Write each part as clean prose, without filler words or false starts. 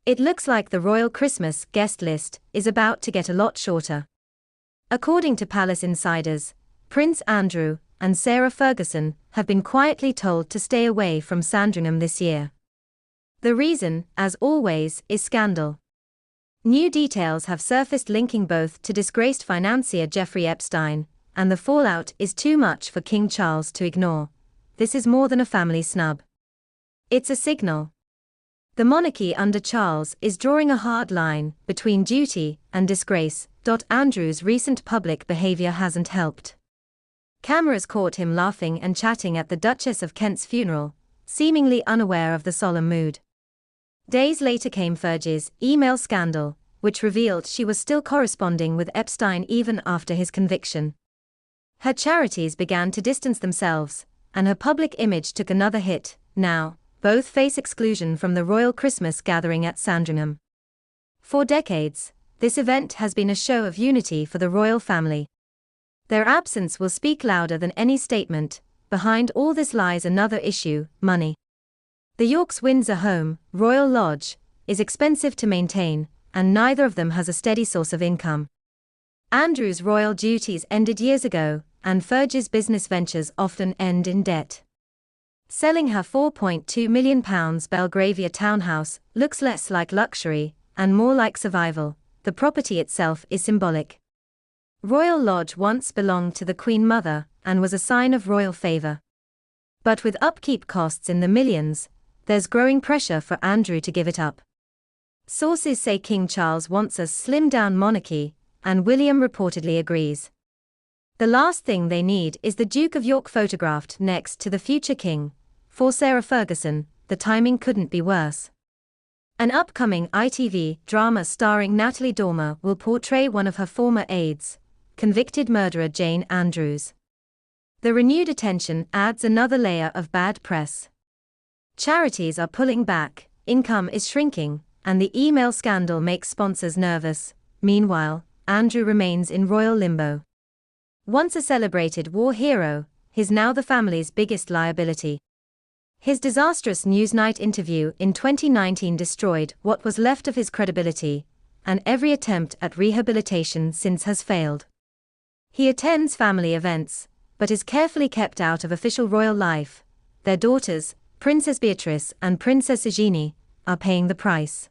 It looks like the royal Christmas guest list is about to get a lot shorter. According to palace insiders, Prince Andrew and Sarah Ferguson have been quietly told to stay away from Sandringham this year. The reason, as always, is scandal. New details have surfaced linking both to disgraced financier Jeffrey Epstein, and the fallout is too much for King Charles to ignore. This is more than a family snub. It's a signal. The monarchy under Charles is drawing a hard line between duty and disgrace. Andrew's recent public behavior hasn't helped. Cameras caught him laughing and chatting at the Duchess of Kent's funeral, seemingly unaware of the solemn mood. Days later came Fergie's email scandal, which revealed she was still corresponding with Epstein even after his conviction. Her charities began to distance themselves, and her public image took another hit. Now, both face exclusion from the royal Christmas gathering at Sandringham. For decades, this event has been a show of unity for the royal family. Their absence will speak louder than any statement. Behind all this lies another issue: money. The Yorks' Windsor home, Royal Lodge, is expensive to maintain, and neither of them has a steady source of income. Andrew's royal duties ended years ago, and Fergie's business ventures often end in debt. Selling her £4.2 million Belgravia townhouse looks less like luxury and more like survival. The property itself is symbolic. Royal Lodge once belonged to the Queen Mother and was a sign of royal favour. But with upkeep costs in the millions, there's growing pressure for Andrew to give it up. Sources say King Charles wants a slimmed-down monarchy, and William reportedly agrees. The last thing they need is the Duke of York photographed next to the future king. For Sarah Ferguson, the timing couldn't be worse. An upcoming ITV drama starring Natalie Dormer will portray one of her former aides, convicted murderer Jane Andrews. The renewed attention adds another layer of bad press. Charities are pulling back, income is shrinking, and the email scandal makes sponsors nervous. Meanwhile, Andrew remains in royal limbo. Once a celebrated war hero, he's now the family's biggest liability. His disastrous Newsnight interview in 2019 destroyed what was left of his credibility, and every attempt at rehabilitation since has failed. He attends family events, but is carefully kept out of official royal life. Their daughters, Princess Beatrice and Princess Eugenie, are paying the price.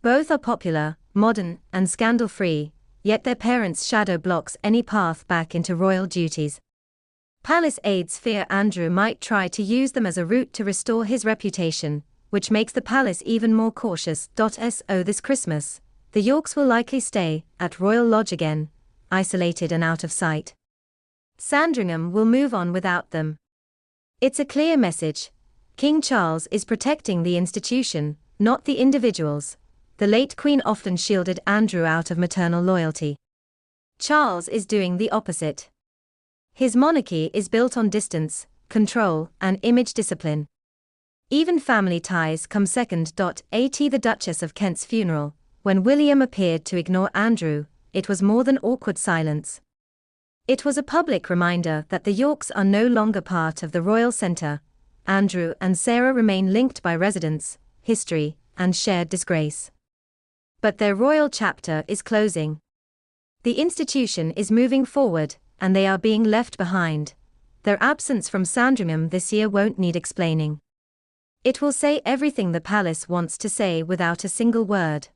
Both are popular, modern, and scandal-free, yet their parents' shadow blocks any path back into royal duties. Palace aides fear Andrew might try to use them as a route to restore his reputation, which makes the palace even more cautious. This Christmas, the Yorks will likely stay at Royal Lodge again, isolated and out of sight. Sandringham will move on without them. It's a clear message. King Charles is protecting the institution, not the individuals. The late Queen often shielded Andrew out of maternal loyalty. Charles is doing the opposite. His monarchy is built on distance, control, and image discipline. Even family ties come second. At the Duchess of Kent's funeral, when William appeared to ignore Andrew, it was more than awkward silence. It was a public reminder that the Yorks are no longer part of the royal centre. Andrew and Sarah remain linked by residence, history, and shared disgrace. But their royal chapter is closing. The institution is moving forward, and they are being left behind. Their absence from Sandringham this year won't need explaining. It will say everything the palace wants to say without a single word.